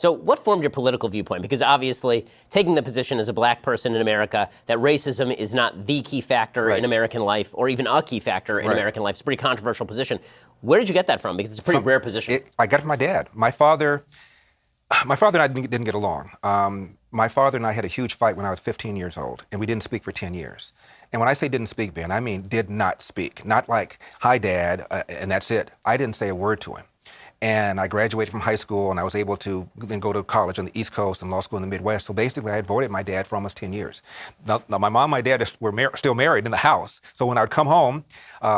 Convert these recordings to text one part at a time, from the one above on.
So what formed your political viewpoint? Because obviously, taking the position as a black person in America that racism is not the key factor in American life, or even a key factor in American life, it's a pretty controversial position. Where did you get that from? Because it's a pretty rare position. I got it from my dad. My father and I didn't get along. My father and I had a huge fight when I was 15 years old, and we didn't speak for 10 years. And when I say didn't speak, Ben, I mean did not speak. Not like, hi, Dad, and that's it. I didn't say a word to him. And I graduated from high school, and I was able to then go to college on the East Coast and law school in the Midwest. So basically, I had avoided my dad for almost 10 years. Now my mom and my dad were still married in the house. So when I would come home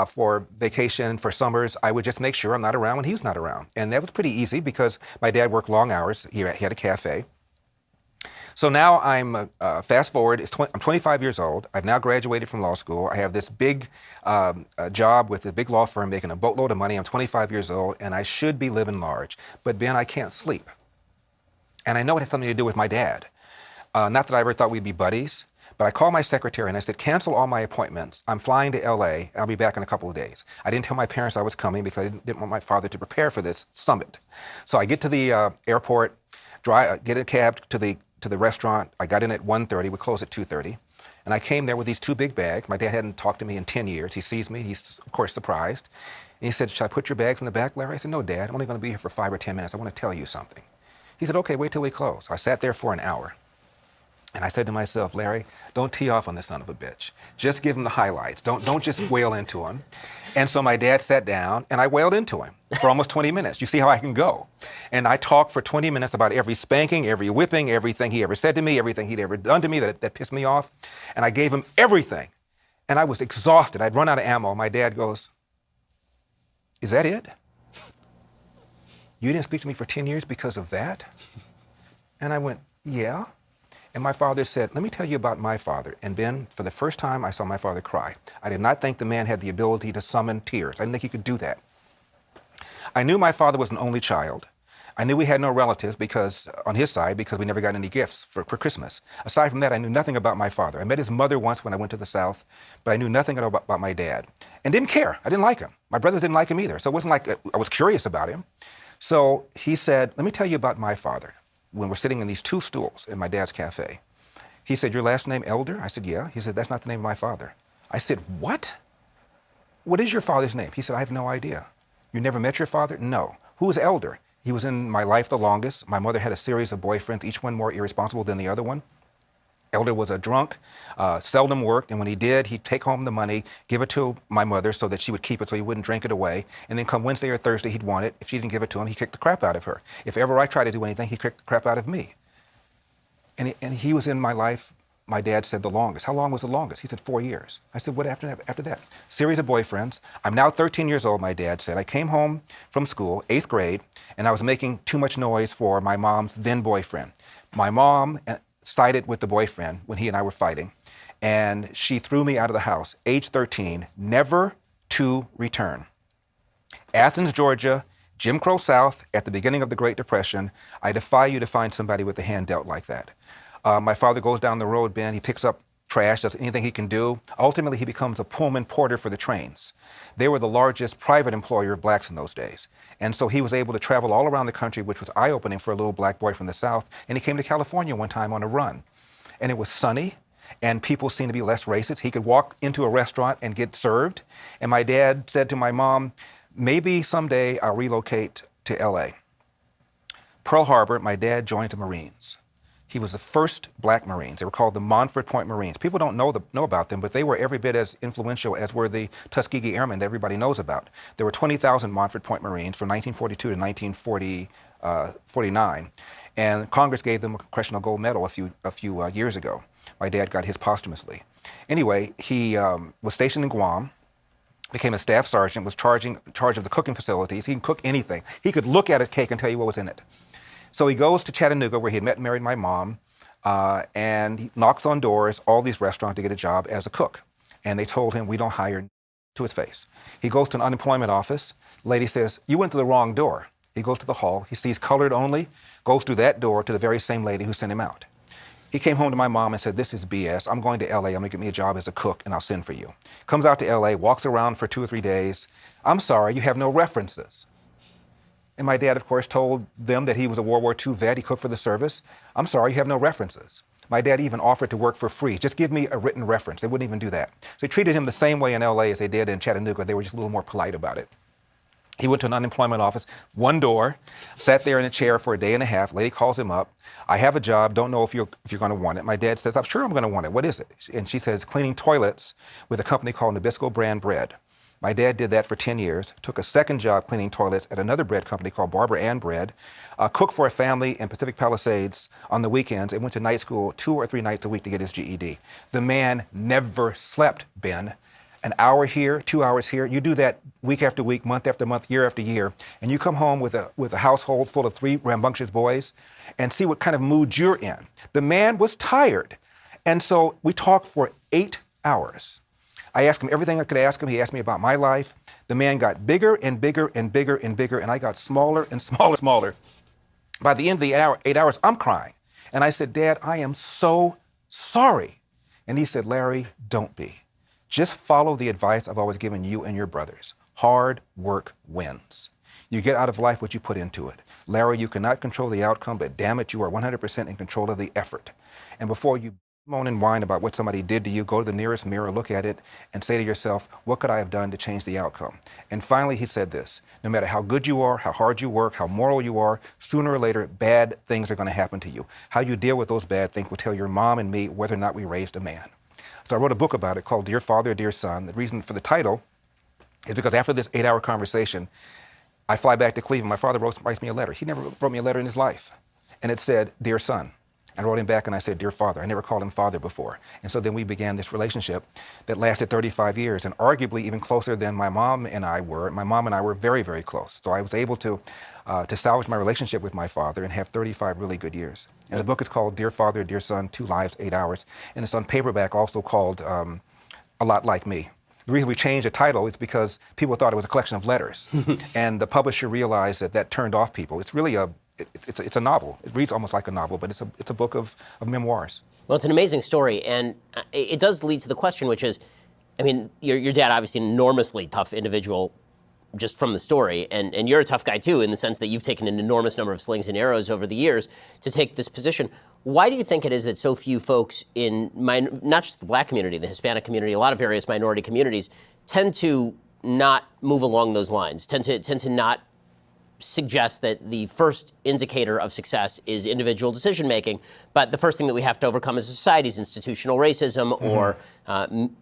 for vacation, for summers, I would just make sure I'm not around when he was not around. And that was pretty easy because my dad worked long hours. He had a cafe. So now I'm, fast forward, I'm 25 years old. I've now graduated from law school. I have this big job with a big law firm making a boatload of money. I'm 25 years old, and I should be living large. But Ben, I can't sleep. And I know it has something to do with my dad. Not that I ever thought we'd be buddies, but I called my secretary and I said, cancel all my appointments. I'm flying to LA. I'll be back in a couple of days. I didn't tell my parents I was coming because I didn't want my father to prepare for this summit. So I get to the airport, get a cab to the restaurant. I got in at 1:30. We closed at 2:30. And I came there with these two big bags. My dad hadn't talked to me in 10 years. He sees me. He's, of course, surprised. And he said, should I put your bags in the back, Larry? I said, no, Dad. I'm only going to be here for 5 or 10 minutes. I want to tell you something. He said, okay, wait till we close. I sat there for an hour. And I said to myself, Larry, don't tee off on this son of a bitch. Just give him the highlights. Don't just wail into him. And so my dad sat down, and I wailed into him for almost 20 minutes. You see how I can go. And I talked for 20 minutes about every spanking, every whipping, everything he ever said to me, everything he'd ever done to me that pissed me off. And I gave him everything. And I was exhausted. I'd run out of ammo. My dad goes, is that it? You didn't speak to me for 10 years because of that? And I went, yeah. And my father said, let me tell you about my father. And Ben, for the first time, I saw my father cry. I did not think the man had the ability to summon tears. I didn't think he could do that. I knew my father was an only child. I knew we had no relatives on his side because we never got any gifts for Christmas. Aside from that, I knew nothing about my father. I met his mother once when I went to the South, but I knew nothing about my dad. And didn't care. I didn't like him. My brothers didn't like him either. So it wasn't like I was curious about him. So he said, let me tell you about my father. When we're sitting in these two stools in my dad's cafe. He said, your last name Elder? I said, yeah. He said, that's not the name of my father. I said, what? What is your father's name? He said, I have no idea. You never met your father? No. Who is Elder? He was in my life the longest. My mother had a series of boyfriends, each one more irresponsible than the other one. Elder was a drunk, seldom worked, and when he did, he'd take home the money, give it to my mother so that she would keep it so he wouldn't drink it away, and then come Wednesday or Thursday, he'd want it. If she didn't give it to him, he kicked the crap out of her. If ever I tried to do anything, he kicked the crap out of me. And he was in my life, my dad said, the longest. How long was the longest? He said 4 years. I said, what after that? Series of boyfriends. I'm now 13 years old, my dad said. I came home from school, 8th grade, and I was making too much noise for my mom's then boyfriend. My mom sided with the boyfriend when he and I were fighting, and she threw me out of the house, age 13, never to return. Athens, Georgia, Jim Crow South, at the beginning of the Great Depression. I defy you to find somebody with a hand dealt like that. My father goes down the road, Ben, he picks up trash, does anything he can do. Ultimately, he becomes a Pullman porter for the trains. They were the largest private employer of blacks in those days. And so he was able to travel all around the country, which was eye-opening for a little black boy from the South. And he came to California one time on a run. And it was sunny, and people seemed to be less racist. He could walk into a restaurant and get served. And my dad said to my mom, maybe someday I'll relocate to LA. Pearl Harbor, my dad joined the Marines. He was the first black Marines. They were called the Montford Point Marines. People don't know about them, but they were every bit as influential as were the Tuskegee Airmen that everybody knows about. There were 20,000 Montford Point Marines from 1942 to 1949, and Congress gave them a Congressional Gold Medal a few years ago. My dad got his posthumously. Anyway, he was stationed in Guam, became a staff sergeant, was in charge of the cooking facilities. He can cook anything. He could look at a cake and tell you what was in it. So he goes to Chattanooga, where he had met and married my mom, and he knocks on doors, all these restaurants, to get a job as a cook. And they told him, we don't hire, to his face. He goes to an unemployment office. The lady says, you went to the wrong door. He goes to the hall. He sees colored only, goes through that door to the very same lady who sent him out. He came home to my mom and said, this is BS. I'm going to LA. I'm going to get me a job as a cook, and I'll send for you. Comes out to LA, walks around for 2 or 3 days. I'm sorry, you have no references. And my dad, of course, told them that he was a World War II vet. He cooked for the service. I'm sorry, you have no references. My dad even offered to work for free. Just give me a written reference. They wouldn't even do that. So they treated him the same way in LA as they did in Chattanooga. They were just a little more polite about it. He went to an unemployment office, one door, sat there in a chair for a day and a half. Lady calls him up. I have a job, don't know if you're going to want it. My dad says, I'm sure I'm going to want it. What is it? And she says, cleaning toilets with a company called Nabisco Brand Bread. My dad did that for 10 years, took a second job cleaning toilets at another bread company called Barbara Ann Bread, cooked for a family in Pacific Palisades on the weekends, and went to night school 2 or 3 nights a week to get his GED. The man never slept, Ben. An hour here, 2 hours here. You do that week after week, month after month, year after year, and you come home with a household full of 3 rambunctious boys and see what kind of mood you're in. The man was tired. And so we talked for 8 hours. I asked him everything I could ask him. He asked me about my life. The man got bigger and bigger and bigger and bigger, and I got smaller and smaller and smaller. By the end of the 8 hours, I'm crying. And I said, Dad, I am so sorry. And he said, Larry, don't be. Just follow the advice I've always given you and your brothers. Hard work wins. You get out of life what you put into it. Larry, you cannot control the outcome, but damn it, you are 100% in control of the effort. And before you moan and whine about what somebody did to you, go to the nearest mirror, look at it, and say to yourself, what could I have done to change the outcome? And finally, he said this, no matter how good you are, how hard you work, how moral you are, sooner or later, bad things are going to happen to you. How you deal with those bad things will tell your mom and me whether or not we raised a man. So I wrote a book about it called Dear Father, Dear Son. The reason for the title is because after this 8-hour conversation, I fly back to Cleveland. My father writes me a letter. He never wrote me a letter in his life. And it said, Dear Son. I wrote him back and I said, Dear Father. I never called him father before. And so then we began this relationship that lasted 35 years and arguably even closer than my mom and I were. My mom and I were very, very close. So I was able to salvage my relationship with my father and have 35 really good years. And the book is called Dear Father, Dear Son, 2 Lives, 8 Hours. And it's on paperback also called A Lot Like Me. The reason we changed the title is because people thought it was a collection of letters. And the publisher realized that that turned off people. It's really it's a novel. It reads almost like a novel, but it's a book of memoirs. Well, it's an amazing story, and it does lead to the question, which is, I mean, your dad obviously an enormously tough individual just from the story, and you're a tough guy too in the sense that you've taken an enormous number of slings and arrows over the years to take this position. Why do you think it is that so few folks in, not just the black community, the Hispanic community, a lot of various minority communities, tend to not move along those lines, tend to not suggest that the first indicator of success is individual decision making, but the first thing that we have to overcome as a society is institutional racism or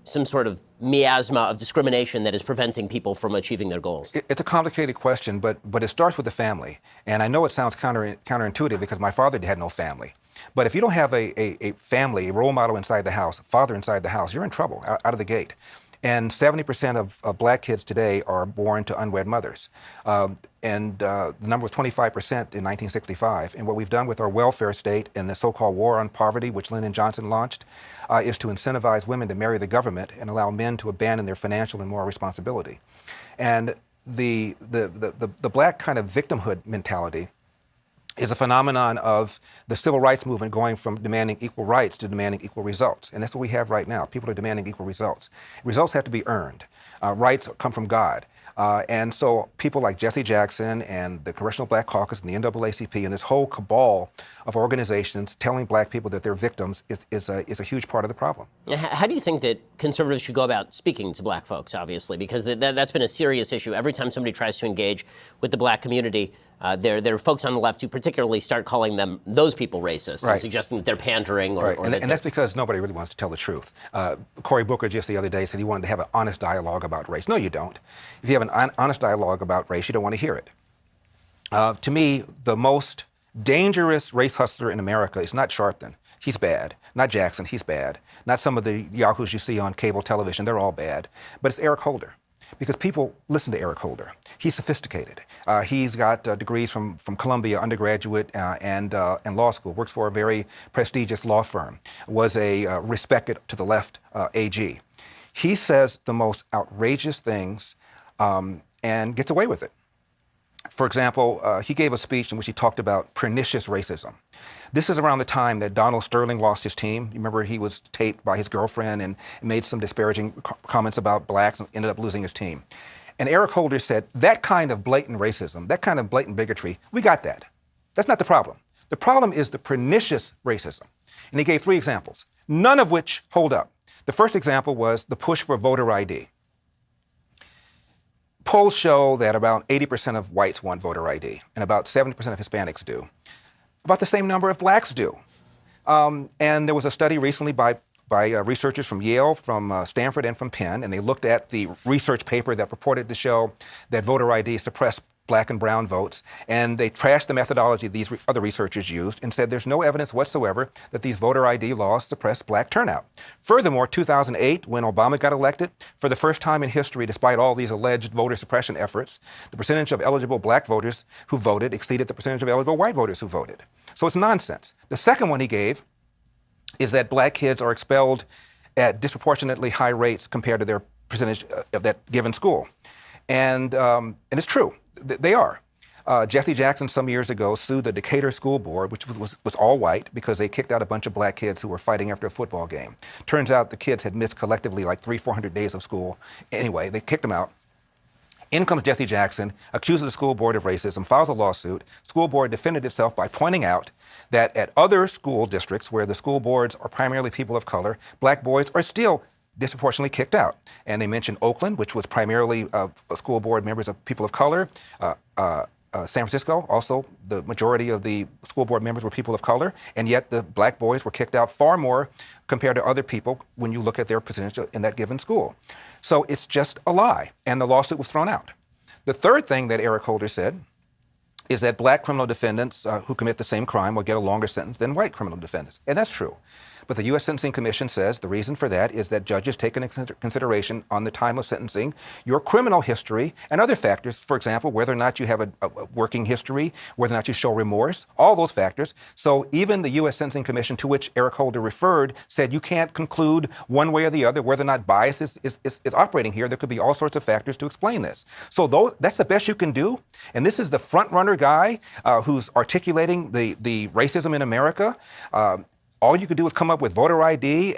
some sort of miasma of discrimination that is preventing people from achieving their goals? It's a complicated question, but it starts with the family. And I know it sounds counterintuitive because my father had no family. But if you don't have a family, a role model inside the house, a father inside the house, you're in trouble out of the gate. And 70% of black kids today are born to unwed mothers. And the number was 25% in 1965. And what we've done with our welfare state and the so-called war on poverty, which Lyndon Johnson launched, is to incentivize women to marry the government and allow men to abandon their financial and moral responsibility. And the black kind of victimhood mentality is a phenomenon of the civil rights movement going from demanding equal rights to demanding equal results. And that's what we have right now. People are demanding equal results. Results have to be earned. Rights come from God. And so people like Jesse Jackson and the Congressional Black Caucus and the NAACP and this whole cabal of organizations telling black people that they're victims is a huge part of the problem. How do you think that conservatives should go about speaking to black folks, obviously? Because that's been a serious issue. Every time somebody tries to engage with the black community, there are folks on the left who particularly start calling those people racist, and suggesting that they're pandering. And that's because nobody really wants to tell the truth. Cory Booker just the other day said he wanted to have an honest dialogue about race. No, you don't. If you have an honest dialogue about race, you don't want to hear it. To me, the most dangerous race hustler in America is not Sharpton. He's bad. Not Jackson. He's bad. Not some of the yahoos you see on cable television. They're all bad. But it's Eric Holder. Because people listen to Eric Holder. He's sophisticated. He's got degrees from Columbia, undergraduate and law school, works for a very prestigious law firm, was a respected to the left AG. He says the most outrageous things and gets away with it. For example, he gave a speech in which he talked about pernicious racism. This is around the time that Donald Sterling lost his team. You remember he was taped by his girlfriend and made some disparaging comments about blacks and ended up losing his team. And Eric Holder said, that kind of blatant racism, that kind of blatant bigotry, we got that. That's not the problem. The problem is the pernicious racism. And he gave 3 examples, none of which hold up. The first example was the push for voter ID. Polls show that about 80% of whites want voter ID, and about 70% of Hispanics do. About the same number of blacks do. And there was a study recently by researchers from Yale, from Stanford, and from Penn, and they looked at the research paper that purported to show that voter ID suppressed black and brown votes, and they trashed the methodology these other researchers used and said there's no evidence whatsoever that these voter ID laws suppress black turnout. Furthermore, 2008, when Obama got elected, for the first time in history, despite all these alleged voter suppression efforts, the percentage of eligible black voters who voted exceeded the percentage of eligible white voters who voted. So it's nonsense. The second one he gave is that black kids are expelled at disproportionately high rates compared to their percentage of that given school. And it's true. They are. Jesse Jackson some years ago sued the Decatur School Board, which was all white, because they kicked out a bunch of black kids who were fighting after a football game. Turns out the kids had missed collectively like 300-400 days of school. Anyway, they kicked them out. In comes Jesse Jackson, accuses the school board of racism, files a lawsuit. School board defended itself by pointing out that at other school districts where the school boards are primarily people of color, black boys are still disproportionately kicked out. And they mentioned Oakland, which was primarily a school board members of people of color. San Francisco, also the majority of the school board members were people of color, and yet the black boys were kicked out far more compared to other people when you look at their percentage in that given school. So it's just a lie, and the lawsuit was thrown out. The third thing that Eric Holder said is that black criminal defendants who commit the same crime will get a longer sentence than white criminal defendants, and that's true. But the U.S. Sentencing Commission says the reason for that is that judges take into consideration on the time of sentencing your criminal history and other factors, for example, whether or not you have a working history, whether or not you show remorse, all those factors. So even the U.S. Sentencing Commission, to which Eric Holder referred, said you can't conclude one way or the other whether or not bias is operating here. There could be all sorts of factors to explain this. So that's the best you can do. And this is the front-runner guy who's articulating the racism in America. All you could do is come up with voter ID.